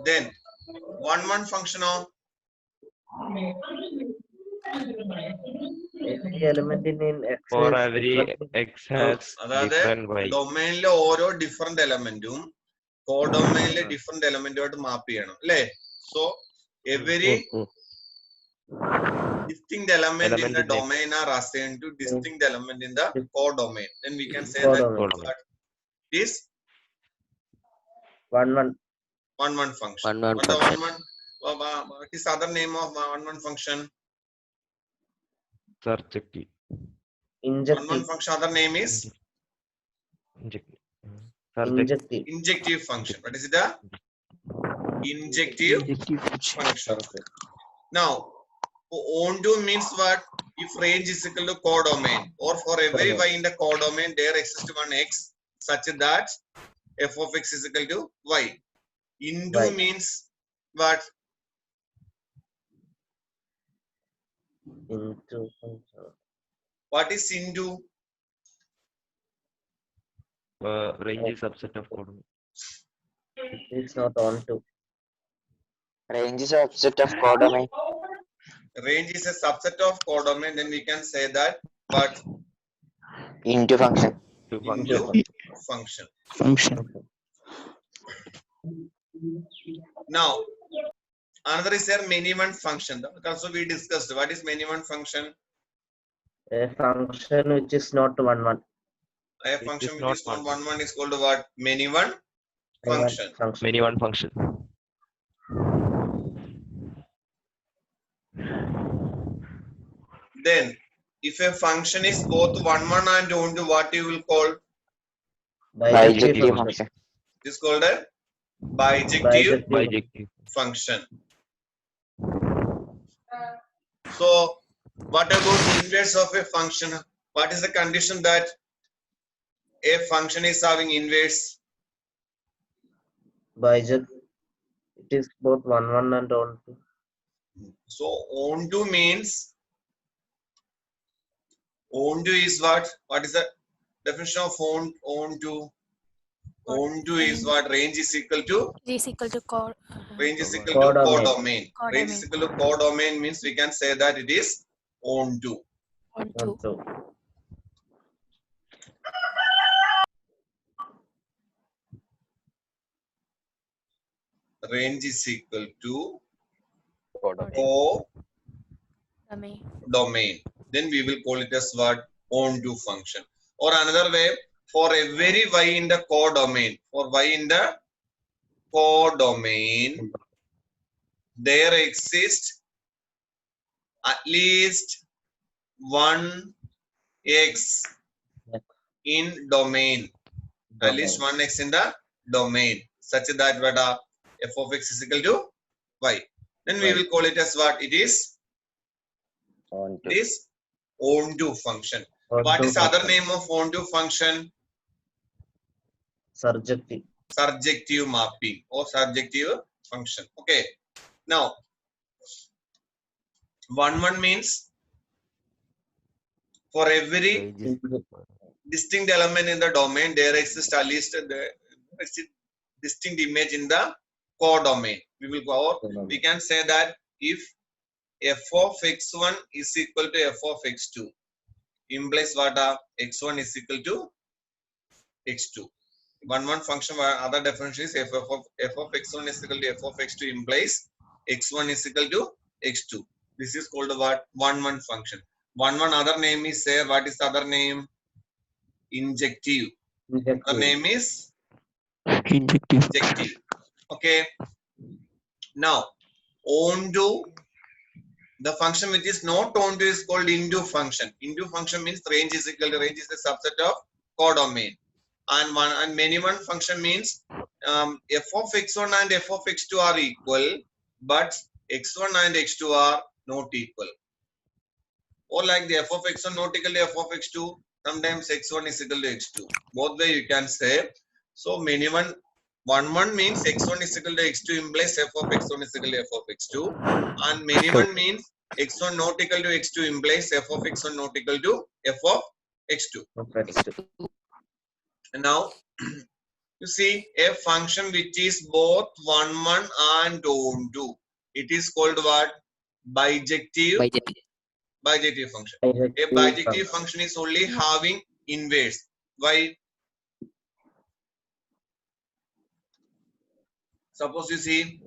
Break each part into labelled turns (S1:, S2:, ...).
S1: Then 1 function of
S2: Every element in X
S3: For
S2: is
S3: every
S2: different.
S3: X has
S1: അതായത്
S3: different Y.
S1: ഡൊമൈനിലെ ഓരോ different എലമെന്റും കോഡൊമൈനിലെ different എലമെന്റുമായിട്ട് മാപ്പ് ചെയ്യണം അല്ലേ? So every distinct element in the domain are assigned to distinct element in the codomain. Then we can say that
S2: Codomain.
S1: this
S2: 1
S1: function.
S4: One function.
S1: What is the other name of 1 function?
S3: Surjective.
S1: 1 function other name is
S3: Surjective.
S1: injective function. What is it? The injective function. Now onto means what? If range is equal to codomain, or for every y in the codomain there exists one x such that f of x is equal to y. Into means what?
S2: Into
S1: What is into?
S3: Range is subset of codomain.
S2: it's not onto.
S4: Range is a subset of codomain.
S1: Range is a subset of codomain. Then we can say that what?
S4: Into function.
S1: Into function. Now another is there many one function. That also we discussed. What is many one function?
S2: A function which is not 1
S1: A function which is not 1 is called what? Many one function.
S3: Many one function.
S1: Then if a function is both 1 and onto, what you will call?
S4: Bijective function.
S1: It is called a bijective
S3: Bijective.
S1: function. So what about inverse of a function? What is the condition that a function is having inverse?
S2: Biject. It is both 1 and onto.
S1: So onto means onto is what? What is the definition of onto? Onto is what? Range is equal to
S5: is equal to
S1: range is equal to codomain. Range is equal to codomain means we can say that it is onto.
S2: Onto.
S1: Range is equal to
S5: codomain.
S1: Domain. Then we will call it as what? Onto function. Or another way, for every y in the codomain, for y in the codomain, there exists at least one x in domain. At least one x in the domain, such that what f of x is equal to y. Then we will call it as what? It is onto function. What is other name of onto function?
S2: Surjective.
S1: Surjective mapping or surjective function. Okay. Now 1 means for every distinct element in the domain there exists at least the distinct image in the codomain. We will go out. We can say that if f of x1 is equal to f of x2 implies what? X1 is equal to x2. 1 function other definition is f of x1 is equal to f of x2 implies x1 is equal to x2. This is called what? 1 function. 1 other name is say what is the other name? Injective. The name is injective. Okay. Now onto, the function which is not onto is called into function. Into function means range is equal to range is a subset of codomain. And many one function means f of x1 and f of x2 are equal, but x1 and x2 are not equal. Or like the f of x1 not equal to f of x2, sometimes x1 is equal to x2. Both way you can say. So many one 1 means x1 is equal to x2 implies f of x1 is equal to f of x2, and many one means x1 not equal to x2 implies f of x1 not equal to f of x2.
S2: X2.
S1: And now you see a function which is both 1, 1 and onto. It is called what? Bijective function. A bijective function is only having inverse. Why? Suppose you see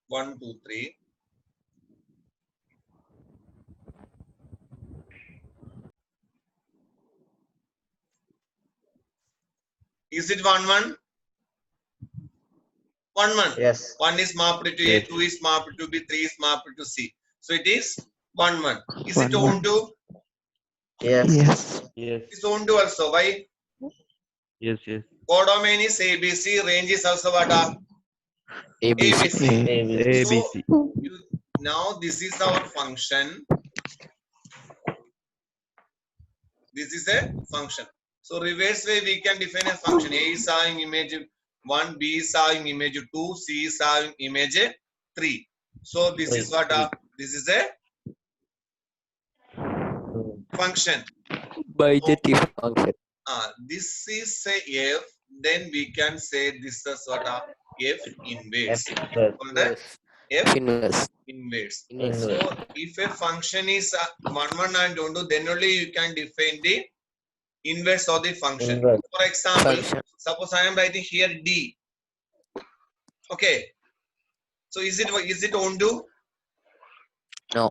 S1: 1, 2, 3. Is it 1, 1? 1, 1.
S2: Yes.
S1: 1 is mapped to A,
S3: Yes.
S1: 2 is mapped to B, 3 is mapped to C. So it is 1, 1. Is it
S6: 1, 1.
S1: onto?
S2: Yes.
S6: Yes.
S3: Yes.
S1: It's onto also. Why?
S3: Yes. Yes.
S1: Codomain is ABC, range is also what?
S6: ABC.
S3: A
S1: So
S3: B C.
S1: now this is our function. This is a function. So reverse way we can define a function. A is having image 1, B is having image 2, C is having image 3. So this is what? This is a function.
S6: Bijective function.
S1: This is a F. Then we can say this is what? F inverse. Called the F
S6: Inverse.
S1: inverse.
S2: Inverse.
S1: So if a function is 1, 1 and onto, then only you can define the inverse of the function.
S2: Inverse.
S1: For example,
S6: Function.
S1: suppose I am writing here D. Okay. So is it onto?
S6: No.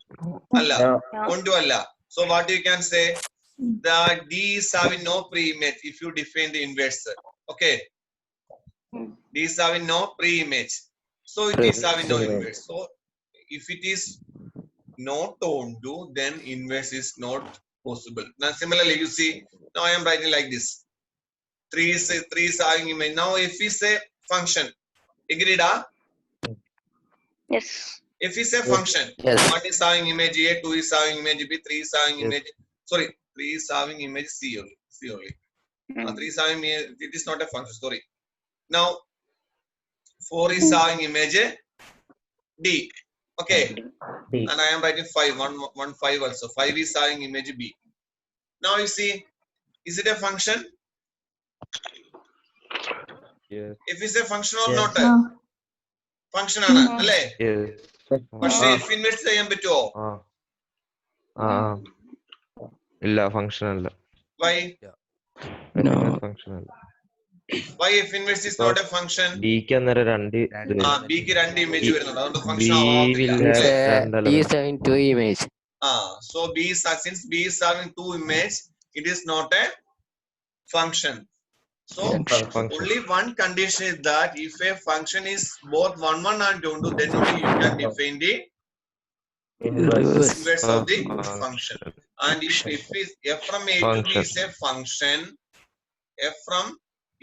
S1: Allah.
S2: No.
S1: Onto Allah. So what you can say? The D is having no pre-image if you define the inverse. Okay. D is having no pre-image. So it is having no inverse. So if it is not onto, then inverse is not possible. Now similarly, you see, now I am writing like this. 3 is having image. Now if we say function, agreed?
S5: Yes.
S1: If we say function,
S6: Yes.
S1: 1 is having image A, 2 is having image B, 3 is having
S3: Yes.
S1: image, sorry, 3 is having image C only. 3 is having image, it is not a function, sorry. Now 4 is having image D. Okay.
S2: D.
S1: And I am writing 5, 1, 5 also. 5 is having image B. Now you see, is it a function?
S3: Yes.
S1: If it's a function or
S2: Yes.
S1: not? Function ആണ് അല്ലേ?
S3: Yes.
S1: പക്ഷേ if inverse ചെയ്യാൻ പറ്റുമോ?
S3: ഇല്ല function അല്ല.
S1: Why?
S6: No.
S3: Function അല്ല.
S1: Why if inverse is not a function?
S3: ബിക്ക് അന്നേരം രണ്ട്
S1: ബിക്ക് രണ്ട് ഇമേജ് വരുന്നുണ്ട് അതുകൊണ്ട്
S3: B
S1: function
S3: will
S1: ആവാത്തില്ല.
S3: have
S6: He is having two image.
S1: So since B is having two image, it is not a function. So
S3: function.
S1: only one condition is that if a function is both 1, 1 and 2, then only you can define the
S2: Inverse.
S1: inverse of the function. And if f from A to B is a function, f from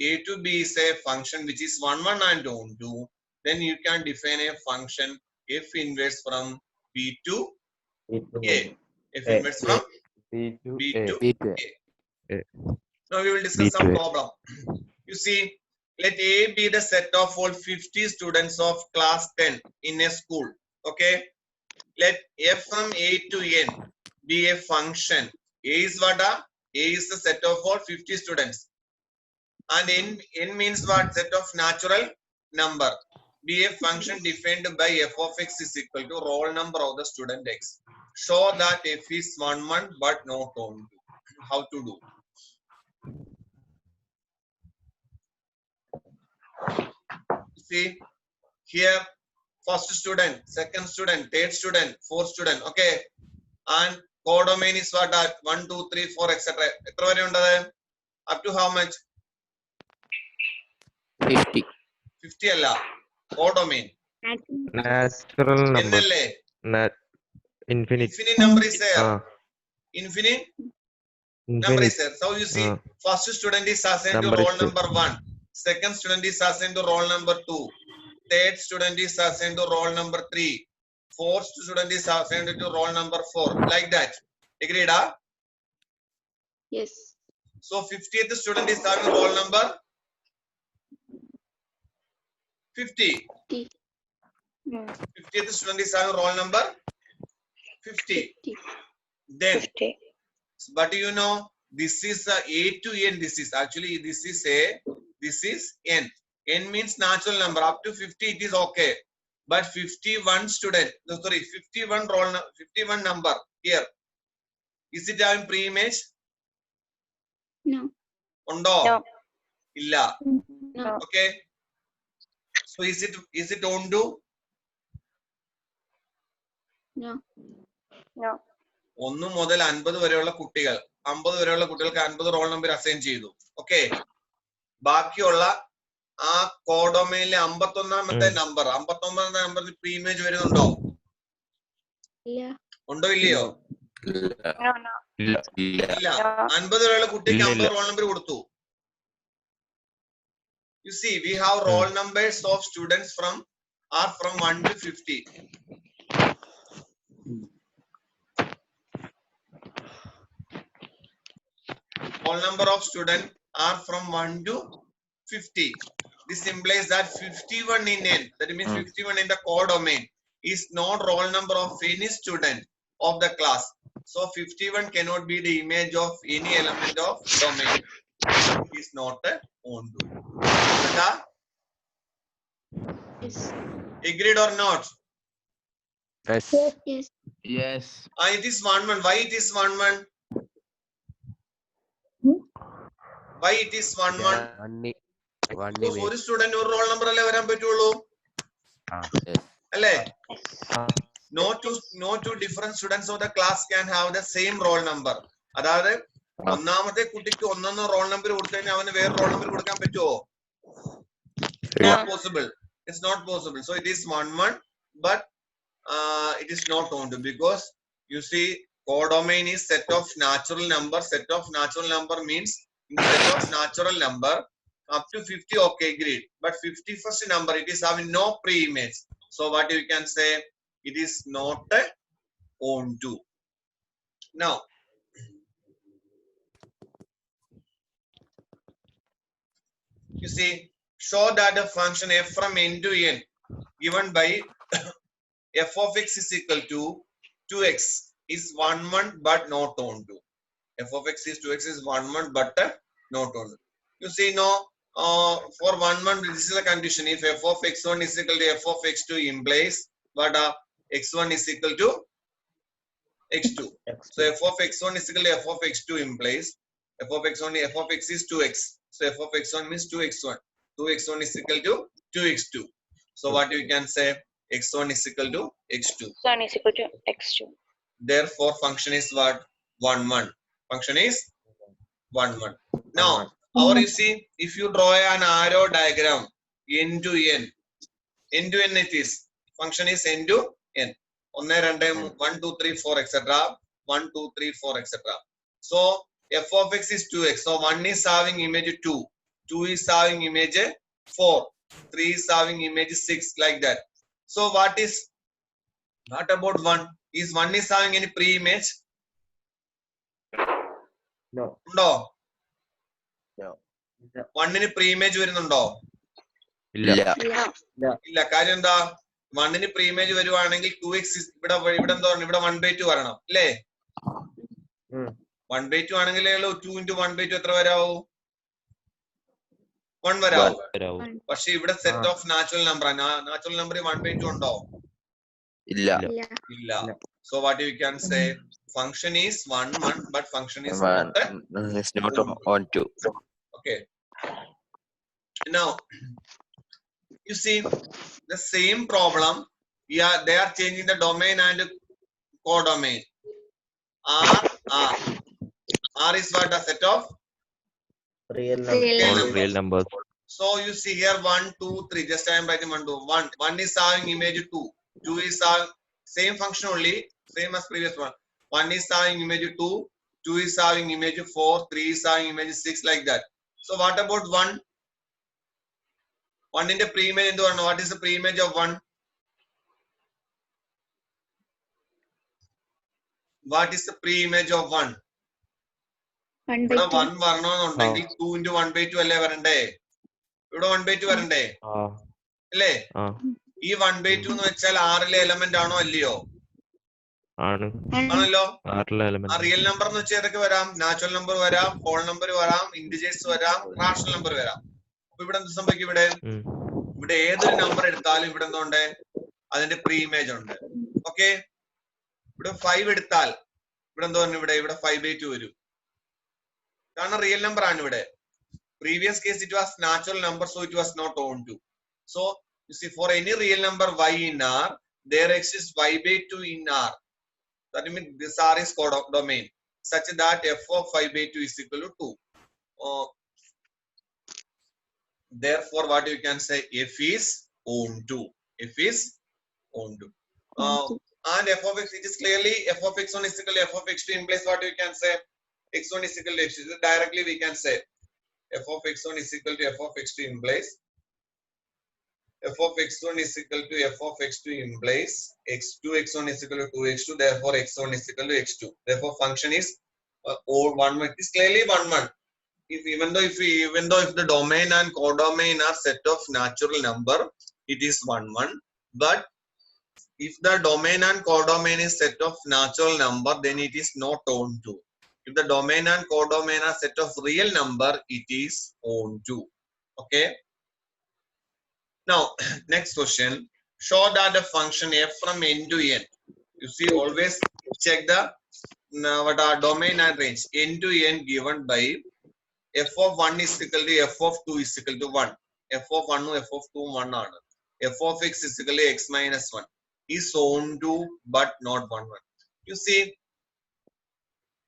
S1: A to B is a function which is 1, 1 and 2, then you can define a function f inverse from B to A. F inverse from
S3: B to
S1: B
S3: A.
S1: to
S6: B to
S1: A. Now we will discuss
S3: B to
S1: some
S3: A.
S1: problem. You see, let A be the set of all 50 students of class 10 in a school. Okay. Let f from A to n be a function. A is what? A is the set of all 50 students. And n means what? Set of natural number. Be a function defined by f of x is equal to roll number of the student x. Show that f is 1, 1 but not only. How to do? See here, first student, second student, third student, fourth student. Okay. And codomain is what? 1, 2, 3, 4, etc. എത്ര വരെ ഉണ്ട്? Up to how much?
S6: 50.
S1: 50 അല്ല. Codomain.
S3: Natural number.
S1: എന്നല്ലേ?
S3: Infinite.
S1: Infinite number is there. Infinite number is there. So you see, first student is assigned to roll number 1. Second student is assigned to roll number 2. Third student is assigned to roll number 3. Fourth student is assigned to roll number 4. Like that. Agreed?
S5: Yes.
S1: So 50th student is having roll number 50. 50th student is having roll number 50. Then But you know, this is A to N. This is actually, this is A, this is N. N means natural number. Up to 50 it is okay. But 51 student, no, sorry, 51 51 number here. Is it having pre-image?
S5: No.
S1: Undo?
S7: No.
S1: Illa.
S5: No.
S1: Okay. So is it onto?
S5: No.
S7: No.
S1: 1 മുതൽ 50 വരെയുള്ള കുട്ടികൾ 50 വരെയുള്ള കുട്ടികൾക്ക് 50 roll number assign ചെയ്തു. Okay, ബാക്കിയുള്ള ആ കോഡൊമൈനിലെ 51ാമത്തെ number 59ാമത്തെ നമ്പറിൽ pre image വരുന്നുണ്ടോ?
S5: ഇല്ല.
S1: ഉണ്ടോ ഇല്ലയോ?
S7: No. No.
S3: ഇല്ല.
S1: ഇല്ല. 50 വരെയുള്ള കുട്ടിക്ക് 50 റോൾ നമ്പർ കൊടുത്തു. You see, we have roll numbers of students from 1 to 50. Roll number of students are from 1 to 50. This implies that 51 in N, that means 51 in the codomain, is not roll number of any student of the class. So 51 cannot be the image of any element of domain. It is not a onto.
S5: Yes.
S1: Agreed or not?
S6: Yes.
S5: Yes.
S6: Yes.
S1: It is 1-1. Why it is 1-1? Why it is 1-1? Because ഒരു student ഒരു roll number അല്ലേ വരാൻ പറ്റുള്ളൂ, അല്ലേ? No two different students of the class can have the same roll number. അതായത് ഒന്നാമത്തെ കുട്ടിക്ക് ഒന്നൊന്ന് റോൾ നമ്പർ കൊടുത്തു കഴിഞ്ഞാൽ അവന് വേറെ റോൾ നമ്പർ കൊടുക്കാൻ പറ്റുമോ? Not possible. It's not possible. So it is 1-1, but it is not onto, because you see, codomain is set of natural number. Set of natural number means in the set of natural number up to 50, okay, agreed. But 51st number, it is having no pre-image. So what you can say, it is not a onto. Now, you see, show that the function f from n to n given by f of x is equal to 2x is 1-1 but not onto. F of x is 2x is 1-1 but not onto. You see, no, for 1-1, this is a condition. If f of x1 is equal to f of x2 implies but x1 is equal to x2. So f of x1 is equal to f of x2 implies f of x is 2x. So f of x1 means 2x1. 2x1 is equal to 2x2. So what you can say, x1 is equal to x2.
S7: X1 is equal to x2.
S1: Therefore, function is what? 1-1. Function is 1-1. Now, you see, if you draw an arrow diagram, n to n it is, function is n to n. 1, 2, 3, 4, etc. 1, 2, 3, 4, etc. So, f of x is 2x. So, 1 is having image 2. 2 is having image 4. 3 is having image 6, like that. So, what about 1? Is 1 is having any pre-image?
S2: No.
S1: No.
S2: No.
S1: 1 ന് pre-image വരുന്നുണ്ടോ?
S3: ഇല്ല.
S1: ഇല്ല. കാര്യം എന്താ? 1 ന് pre-image വരുവാണെങ്കിൽ 2x ഇവിടെ എന്താ പറഞ്ഞു? ഇവിടെ 1/2 വരണം, അല്ലേ? 1/2 ആണെങ്കിൽ 2 into 1/2 എത്ര വരാവൂ? 1 വരാവൂ. പക്ഷെ ഇവിടെ set of natural number, natural number 1/2 ഉണ്ടോ?
S6: ഇല്ല.
S1: ഇല്ല. So what you can say, function is 1-1 but function is
S6: not onto.
S1: Okay. Now, you see the same problem. Yeah, they are changing the domain and codomain. R is what? A set of
S2: Real
S3: numbers.
S1: So you see here 1, 2, 3. Just I am writing 1, 2. 1 is having image 2. 2 is having same function only, same as previous one. 1 is having image 2. 2 is having image 4. 3 is having image 6, like that. So what about 1? 1 in the pre-image into 1. What is the pre-image of 1? What is the pre-image of 1?
S5: 1/2.
S1: 1 വരണമെന്നുണ്ടെങ്കിൽ 2 into 1/2 അല്ലേ വരണ്ടേ? ഇവിടെ 1/2 വരണ്ടേ? അല്ലേ? ഈ 1/2 എന്ന് വെച്ചാൽ 6ലെ element ആണോ അല്ലയോ?
S3: ആണ്
S1: ആണല്ലോ.
S3: ആറിലെ
S1: ആ
S3: എലമെന്റ്
S1: റിയൽ നമ്പർ എന്ന് വെച്ചാൽ ഏതൊക്കെ വരാം? നാച്ചുറൽ നമ്പർ വരാം, ഹോൾ നമ്പർ വരാം, ഇന്റിജേഴ്സ് വരാം, റാഷണൽ നമ്പർ വരാം. അപ്പൊ ഇവിടെ എന്ത് സംഭവിക്കും? ഇവിടെ ഏതൊരു നമ്പർ എടുത്താലും ഇവിടെ എന്തുണ്ട്? അതിന്റെ പ്രീ ഇമേജ് ഉണ്ട്. ഓക്കെ, ഇവിടെ 5 എടുത്താൽ ഇവിടെ എന്തോ ഇവിടെ 5/2 വരും. കാരണം റിയൽ നമ്പർ ആണ് ഇവിടെ. Previous case it was natural number, so it was not own to. So you see, for any real number y in R, there exists y/2 in R. That means this R is codomain such that f of 5/2 is equal to 2. Therefore, what you can say, f is own to. F is own to. And f of x, it is clearly f of x1 is equal to f of x2 implies what you can say, x1 is equal to x2. Directly we can say f of x1 is equal to f of x2 implies f of x1 is equal to f of x2 implies x1 is equal to 2x2. Therefore, x1 is equal to x2. Therefore, function is 1. It is clearly 1. Even though if the domain and codomain are set of natural number, it is 1. But if the domain and codomain is set of natural number, then it is not own to. If the domain and codomain are set of real number, it is own to. Okay. Now, next question. Show that the function f from n to n. You see, always check the what are domain and range. N to n given by f of 1 is equal to f of 2 is equal to 1. F of 1 f of 2 1 ആണ്. F of x is equal to x minus 1 is own to but not 1. You see,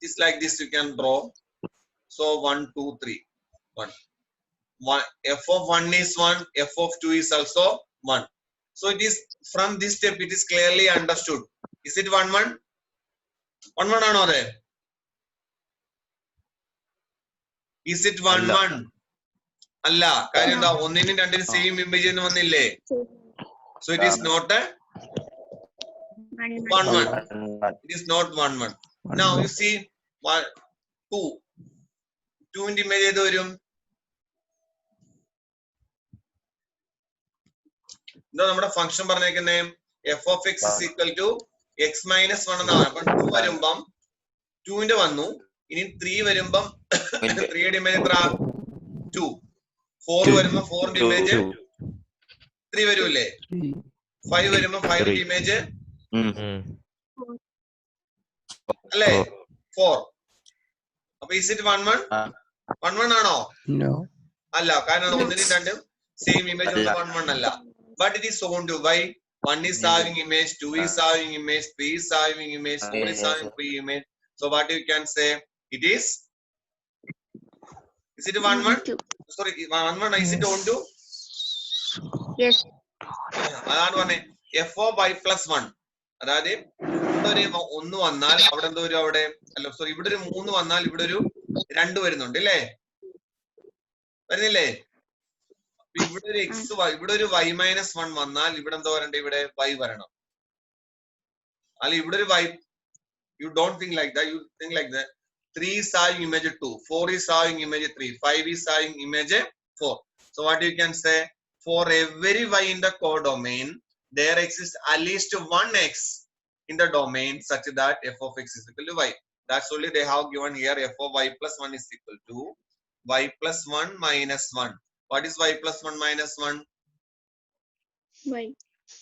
S1: it's like this. You can draw. So 1 2 3 1. F of 1 is 1, f of 2 is also 1. So it is from this step it is clearly understood. Is it 1 1? 1 1 ആണോ അതെ? Is it 1 1? അല്ല. കാര്യം എന്താ? ഒന്നിനും രണ്ടിനും same image എന്ന് വന്നില്ലേ? So it is not a 1 1. It is not 1 1. Now you see 2. 2 ന്റെ ഇമേജ് ഏത് വരും? എന്താ നമ്മുടെ function പറഞ്ഞേക്കുന്നേ? f of x is equal to x minus 1 എന്നാണ്. അപ്പൊ 2 വരുമ്പം 2 ന്റെ വന്നു. ഇനി 3 വരുമ്പം 3 യുടെ ഇമേജ് എത്ര? 2. 4 വരുമ്പോ 4 ന്റെ ഇമേജ് 3 വരൂല്ലേ? 5 വരുമ്പോ 5 ന്റെ ഇമേജ് അല്ലേ? 4. അപ്പൊ is it 1 1? 1 1 ആണോ? അല്ല. കാരണം ഒന്നിനും രണ്ടും സെയിം ഇമേജ് 1 1 അല്ല. But it is own to. Why? 1 is having image, 2 is having image, 3 is having image, 4 is having free image. So what you can say? It is it 1 1? Sorry, 1 1. Is it own to?
S5: Yes.
S1: അതാണ് പറഞ്ഞേ f of y plus 1. അതായത് ഇവിടെ ഒരു 1 വന്നാൽ അവിടെ എന്തോ ഒരു അവിടെ അല്ല സോറി ഇവിടെ ഒരു 3 വന്നാൽ ഇവിടെ ഒരു 2 വരുന്നുണ്ട് അല്ലേ? വരുന്നില്ലേ? ഇവിടെ ഒരു x ഇവിടെ ഒരു y minus 1 വന്നാൽ ഇവിടെ എന്തോ വരണ്ടേ? ഇവിടെ y വരണം. അല്ല ഇവിടെ ഒരു y, you don't think like that, you think like that. 3 is having image 2, 4 is having image 3, 5 is having image 4. So what you can say, for every y in the codomain there exists at least one x in the domain such that f of x is equal to y. That's only they have given here. F of y plus 1 is equal to y plus 1 minus 1. What is y plus 1 minus 1?
S5: Y.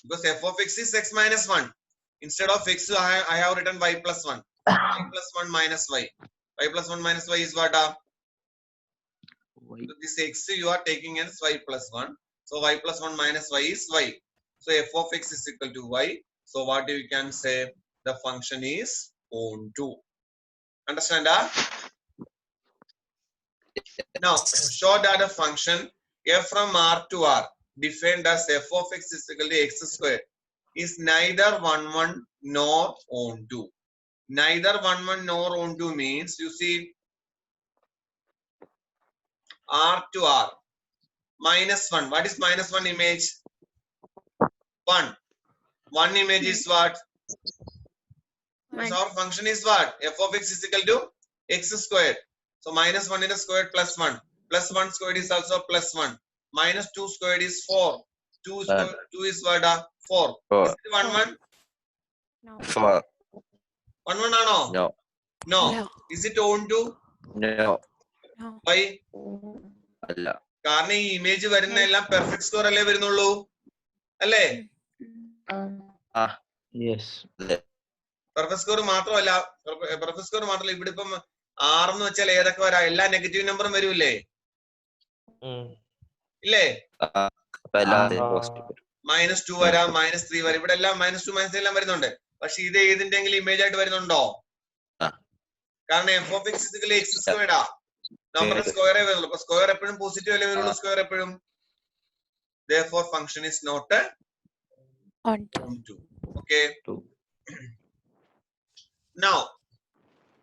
S1: Because f of x is x minus 1. Instead of x, I have written y plus 1. Y plus 1 minus y. Y plus 1 minus y is what? So this x you are taking as y plus 1. So y plus 1 minus y is y. So f of x is equal to y. So what you can say? The function is own to. Understand that? Now, show that a function f from R to R defined as f of x is equal to x squared is neither 1 1 nor own to. Neither 1 1 nor own to means, you see, R to R. Minus 1. What is minus 1 image? 1. 1 image is what? So our function is what? F of x is equal to x squared. So minus 1 into squared plus 1. Plus 1 squared is also plus 1. Minus 2 squared is 4. 2 is what? 4. Is it 1 1?
S7: No.
S6: 4.
S1: 1 ആണോ?
S6: No.
S1: No.
S7: No.
S1: Is it on to?
S6: No.
S1: Why?
S6: അല്ല.
S1: കാരണം ഈ image വരുന്ന എല്ലാം perfect score അല്ലേ വരുന്നുള്ളൂ, അല്ലേ?
S6: ആ.
S2: Yes.
S1: പെർഫെക്റ്റ് സ്കോർ മാത്രമല്ല, പെർഫെക്റ്റ് സ്കോർ മാത്രമല്ല, ഇവിടെ ഇപ്പം 6 എന്ന് വെച്ചാൽ ഏതൊക്കെ വരാം? എല്ലാ നെഗറ്റീവ് നമ്പറും വരൂല്ലേ? ഇല്ലേ?
S6: അപ്പൊ എല്ലാവരും പോസിറ്റീവ്.
S1: -2 വരാം, -3 വരാം, ഇവിടെ എല്ലാം -2 -3 എല്ലാം വരുന്നുണ്ട്. പക്ഷെ ഇത് ഏതിന്റെങ്കിലും ഇമേജ് ആയിട്ട് വരുന്നുണ്ടോ? കാരണം f(x)(x²) നമ്പറിന്റെ സ്ക്വയറേ വരുള്ളൂ. അപ്പൊ സ്ക്വയർ എപ്പോഴും പോസിറ്റീവ് അല്ലേ വരുള്ളൂ? സ്ക്വയർ എപ്പോഴും. Therefore function is not onto. Okay. Now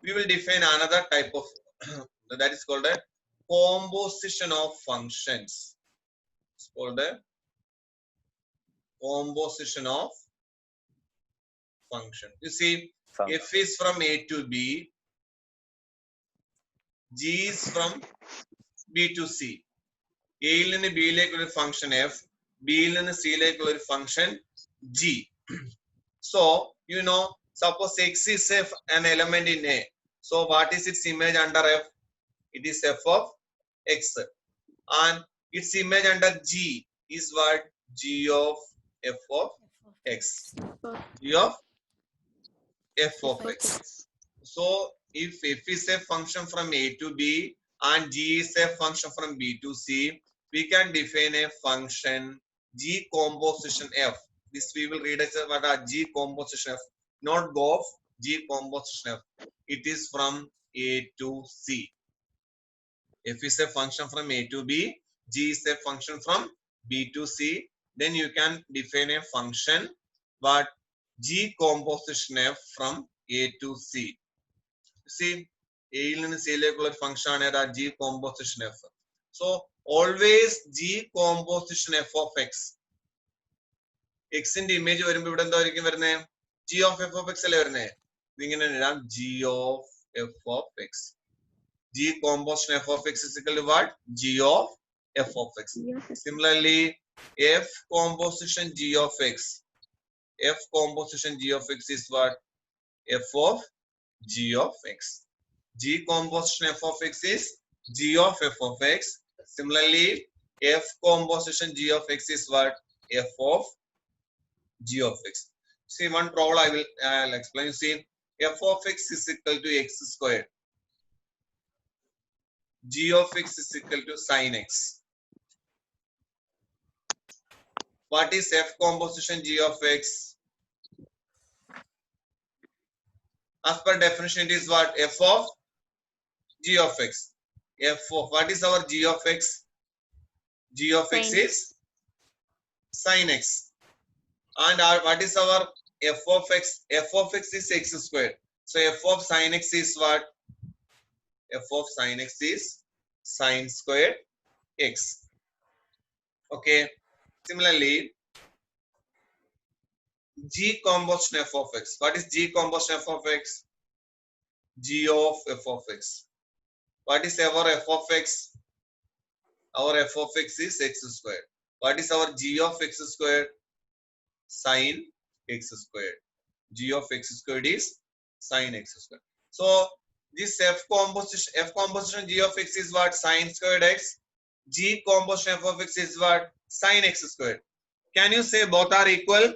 S1: we will define another type of that is called a composition of functions. It's called a composition of function. You see, f is from a to b, g is from b to c. a യിൽ നിന്ന് b യിലേക്കുള്ള ഒരു function f, b യിൽ നിന്ന് c യിലേക്കുള്ള ഒരു function g. So you know, suppose x is an element in a, so what is its image under f? It is f of x, and its image under g is what? G of f of x. G of f of x. So if f is a function from a to b and g is a function from b to c, we can define a function g composition f. This we will read as what are g composition f, not GOF, g composition f. It is from a to c. F is a function from a to b, g is a function from b to c. Then you can define a function what? G composition f from a to c. See, a യിൽ നിന്ന് c യിലേക്കുള്ള ഒരു function ആണ് ഏതാ? g composition f. So always g composition f of x. x ന്റെ image വരുമ്പോൾ ഇവിടെ എന്തായിരിക്കും വരുന്നത്? g of f of x അല്ലേ വരുന്നത്? ഇതിങ്ങനെ എഴുതാം, g of f of x. G composition f of x is equal to what? G of f of x. Similarly, f composition g of x. F composition g of x is what? F of g of x. G composition f of x is g of f of x. Similarly, f composition g of x is what? F of g of x. See, one problem I will explain. See, f of x is equal to x squared. G of x is equal to sin x. What is f composition g of x? As per definition, it is what? F of g of x. F of what is our g of x? G of x is sin x. And what is our f of x? F of x is x squared. So f of sin x is what? F of sin x is sin squared x. Okay. Similarly, g composition f of x. What is g composition f of x? G of f of x. What is our f of x? Our f of x is x squared. What is our g of x squared? Sin x squared. G of x squared is sin x squared. So this f composition g of x is what? Sin squared x. G composition f of x is what? Sin x squared. Can you say both are equal?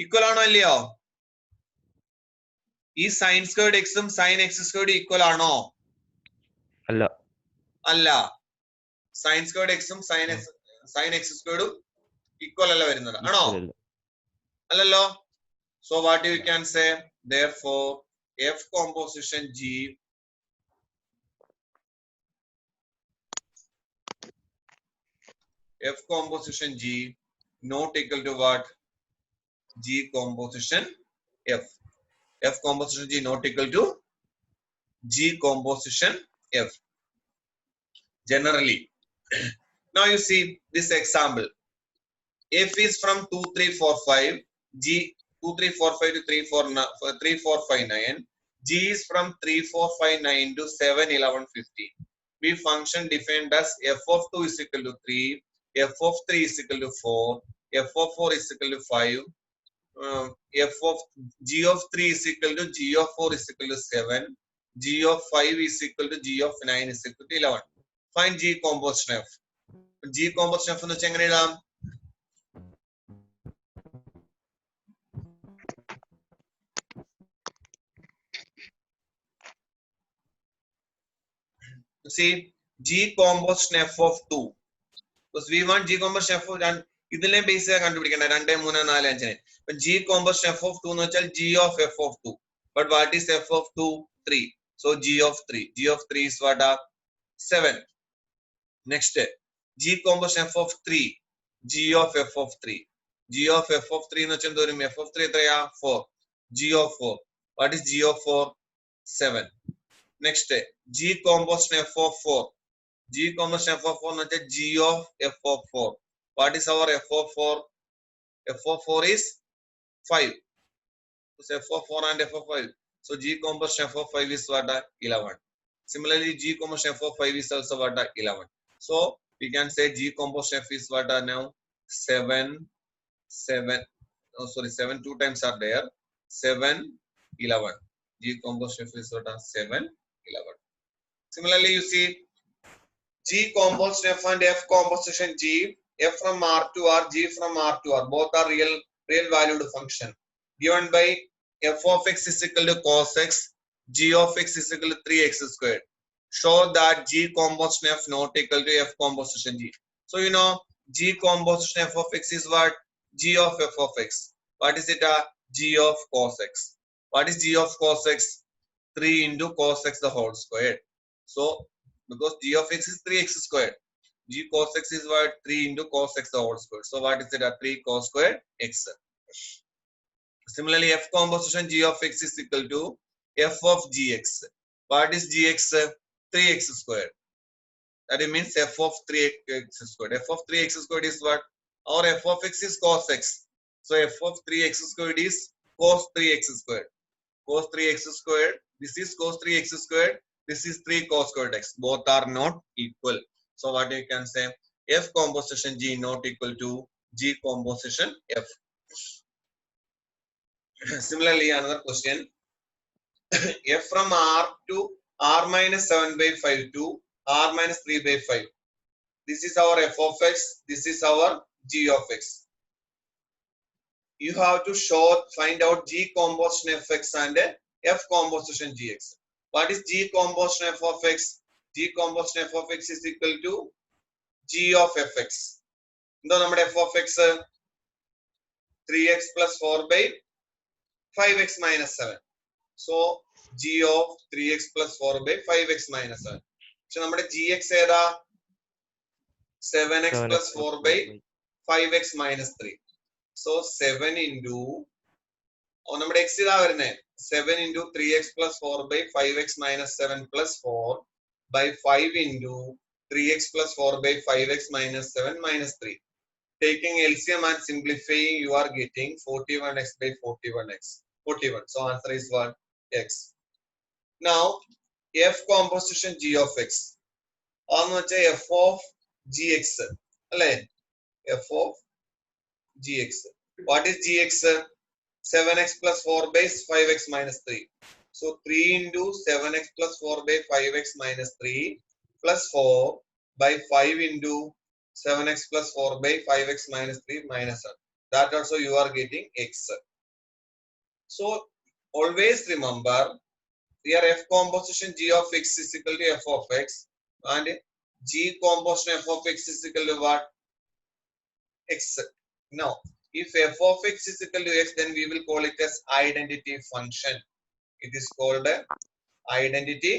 S1: Equal ആണോ അല്ലയോ? ഈ sin squared x ഉം sin x squared equal ആണോ?
S3: അല്ല.
S1: അല്ല. sin squared x ഉം sin x squared ഉം equal അല്ല വരുന്നത്. ആണോ? അല്ലല്ലോ. So what you can say? Therefore, f composition g not equal to what? G composition f. F composition g not equal to G composition f. Generally. Now you see this example. F is from 2, 3, 4, 5. G 2, 3, 4, 5 to 3, 4, 5, 9. G is from 3, 4, 5, 9 to 7, 11, 15. We function defined as f of 2 is equal to 3, f of 3 is equal to 4, f of 4 is equal to 5, f of g of 3 is equal to g of 4 is equal to 7. G of 5 is equal to g of 9 is equal to 11. Find g composition f. G composition f എന്ന് വെച്ചാൽ എങ്ങനെ എഴുതാം? See, g composition f of 2. Because we want g composition f of 1. ഇതിലെ base കണ്ടുപിടിക്കേണ്ട 2 3 4 5 അപ്പൊ g composition f of 2 എന്ന് വെച്ചാൽ g of f of 2. But what is f of 2? 3. So g of 3. G of 3 is what? 7. Next, g composition f of 3. G of f of 3. G of f of 3 എന്ന് വെച്ചാൽ എന്ത് വരും? f of 3 എത്രയാ? 4. G of 4. What is g of 4? 7. Next, g composition f of 4. G composition f of 4 എന്ന് വെച്ചാൽ g of f of 4. What is our f of 4? F of 4 is 5. So f of 4 and f of 5. So g composition f of 5 is what? 11. Similarly, g composition f of 5 is also what? 11. So we can say g composition f is what now? 7, 7. Oh, sorry, 7 2 times are there. 7, 11. G composition f is what? 7, 11. Similarly, you see g composition f and f composition g. F from R to R, G from R to R, both are real valued function. Given by f of x is equal to cos x, g of x is equal to 3x squared. Show that g composition f not equal to f composition g. So you know g composition f of x is what? G of f of x. What is it? G of cos x. What is g of cos x? 3 into cos x the whole squared. So because g of x is 3x squared. G cos x is what? 3 into cos x the whole square. So what is it? 3 cos squared x. Similarly, f composition g of x is equal to f of gx. What is gx? 3x squared. That means f of 3x squared. F of 3x squared is what? Our f of x is cos x. So f of 3x squared is cos 3x squared. Cos 3x squared. This is cos 3x squared. This is 3 cos squared x. Both are not equal. So what you can say? F composition G not equal to G composition F. Similarly, another question. F from R to R minus 7 by 5 to R minus 3 by 5. This is our f of x. This is our g of x. You have to find out g composition fx and f composition gx. What is g composition f of x? G composition f of x is equal to g of fx. എന്താ നമ്മുടെ f of x? 3x plus 4 by 5x minus 7. So g of 3x plus 4 by 5x minus 7. പക്ഷെ നമ്മുടെ gx ഏതാ? 7x plus 4 by 5x minus 3. So 7 into നമ്മുടെ x ഇതാ വരുന്നേ 7 into 3x plus 4 by 5x minus 7 plus 4 by 5 into 3x plus 4 by 5x minus 7 minus 3. Taking LCM and simplifying, you are getting 41x by 41x. 41. So answer is what? X. Now, f composition g of x. f of gx. F of gx. What is gx? 7x plus 4 by 5x minus 3. So 3 into 7x plus 4 by 5x minus 3 plus 4 by 5 into 7x plus 4 by 5x minus 3 minus 1. That also you are getting x. So always remember here f composition g of x is equal to f of x and g composition f of x is equal to what? X. Now if f of x is equal to x, then we will call it as identity function. It is called a identity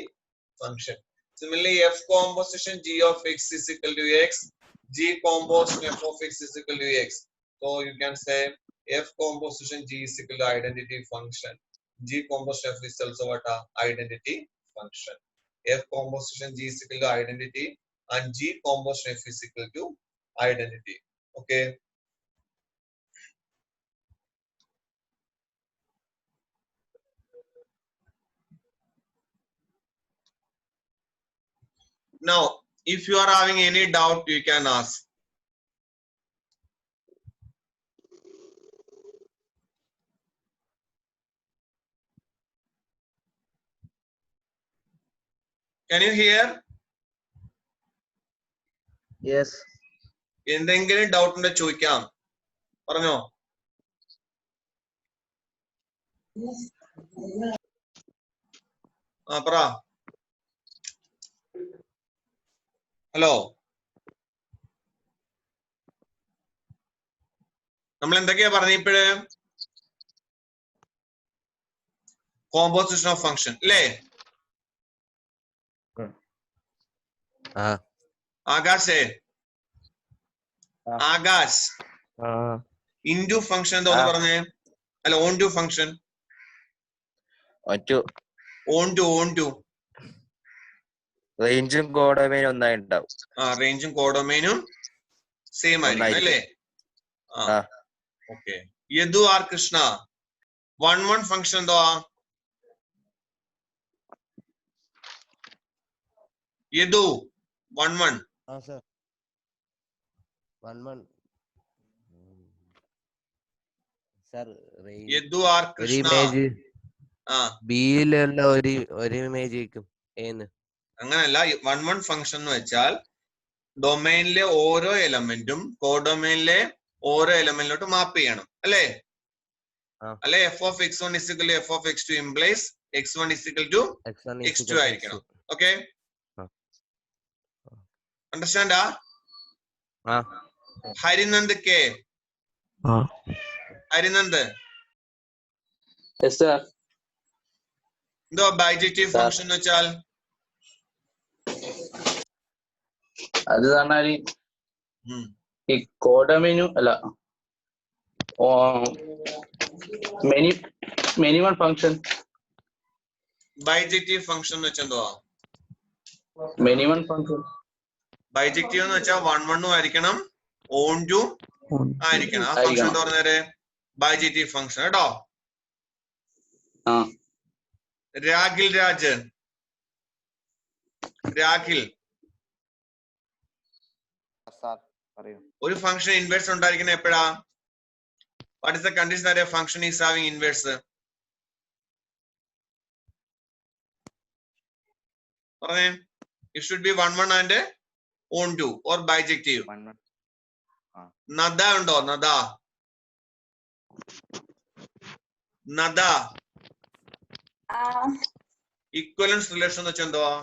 S1: function. Similarly, f composition g of x is equal to x, g composition f of x is equal to x. So you can say f composition g is equal to identity function. G composition f is also what? Identity function. F composition g is equal to identity and g composition f is equal to identity. Okay. Now, if you are having any doubt, you can ask. Can you hear?
S2: Yes.
S1: എന്തെങ്കിലും doubt ഉണ്ടോ ചോദിക്കാം. പറഞ്ഞോ. പറ. Hello, നമ്മൾ എന്തൊക്കെയാ പറഞ്ഞ ഇപ്പോഴ്? Composition of function അല്ലേ? ആകാശേ, ആകാശ്, ഇൻഡു ഫംഗ്ഷൻ എന്താ പറഞ്ഞേ? അല്ല, onto function. Onto
S6: റേഞ്ചും കോഡൊമൈനും ഒന്നായി ഉണ്ടാവും.
S1: റേഞ്ചും കോഡൊമൈനും സെയിം ആയിരിക്കും അല്ലേ? Okay. Yadu R Krishna, 1-1 function എന്തോ? Yadu 1-1.
S8: sir. 1-1. Sir,
S1: Yadu R Krishna.
S8: ബിയിലുള്ള ഒരു ഇമേജ് ആയിരിക്കും.
S1: അങ്ങനല്ല, 1-1 ഫംഗ്ഷൻ എന്ന് വെച്ചാൽ ഡൊമൈനിലെ ഓരോ എലമെന്റും കോഡൊമൈനിലെ ഓരോ എലമെന്റിലോട്ട് മാപ്പ് ചെയ്യണം അല്ലേ? അല്ലെ f of x1 is equal to f of x2 implies x1 is equal to x2 ആയിരിക്കണം. Okay, understand? Harinand K, Harinand എന്തോ ബൈജക്റ്റീവ് ഫംഗ്ഷൻ എന്ന് വെച്ചാൽ?
S9: അത് പറഞ്ഞാല് ഈ കോഡൊമൈനും അല്ല, many one function.
S1: Bijective function എന്ന് വെച്ചാൽ എന്തുവാ?
S9: Many one function.
S1: ബൈജക്റ്റീവ് എന്ന് വെച്ചാൽ 1-1 ആയിരിക്കണം, ഓൺ ടു ആയിരിക്കണം. ആ ഫംഗ്ഷൻ എന്താ പറഞ്ഞേരെ? ബൈജക്റ്റീവ് ഫംഗ്ഷൻ കേട്ടോ. രാഖിൽ രാജ്, രാഖിൽ, ഒരു ഫംഗ്ഷൻ ഇൻവേഴ്സ് ഉണ്ടായിരിക്കുന്ന എപ്പോഴാ? What is the condition that a function is having inverse? പറഞ്ഞേ. It should be 1-1 and onto or bijective. Nada ഉണ്ടോ? നദ, നദ. ഇക്വലൻസ് റിലേഷൻ എന്ന് വെച്ചാൽ എന്തുവാ?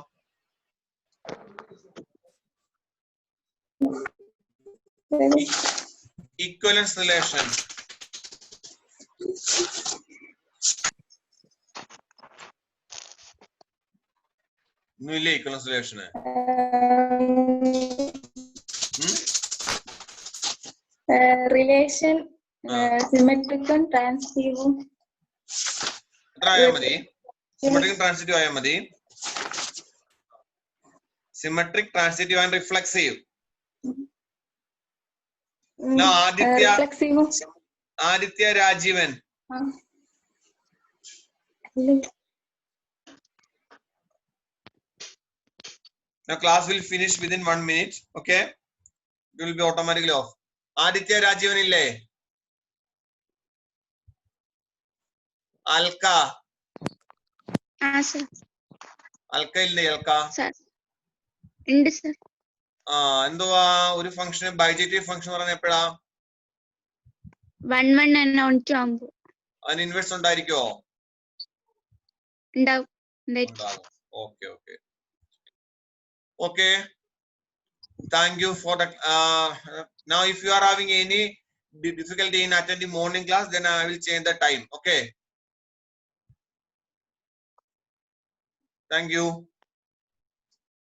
S1: Equivalence relation. ഒന്നുമില്ലേ ഇക്വലൻസ് റിലേഷന്?
S5: റിലേഷൻ സിമെട്രിക്കും ട്രാൻസിറ്റീവും.
S1: എത്ര ആയാൽ മതി? സിമെട്രിക് ട്രാൻസിറ്റീവ് ആയാൽ മതി. Symmetric, transitive and reflexive. Aditya Rajeevan. Now class will finish within 1 minute. Okay, it will be automatically off. Aditya Rajivan ille? Alka.
S5: Sir.
S1: Alka ille? Alka.
S5: Sir. ഉണ്ട് sir.
S1: എന്തുവാ ഒരു ഫംഗ്ഷന് ബൈജക്റ്റീവ് ഫംഗ്ഷൻ പറഞ്ഞ എപ്പോഴാ?
S5: 1-1 and on to ആകുമ്പോ.
S1: അതിന് inverse ഉണ്ടായിരിക്കുമോ?
S5: ഉണ്ടാവും.
S1: Okay okay okay. Thank you for that. Now if you are having any difficulty in attending morning class, then I will change the time. Okay, thank you.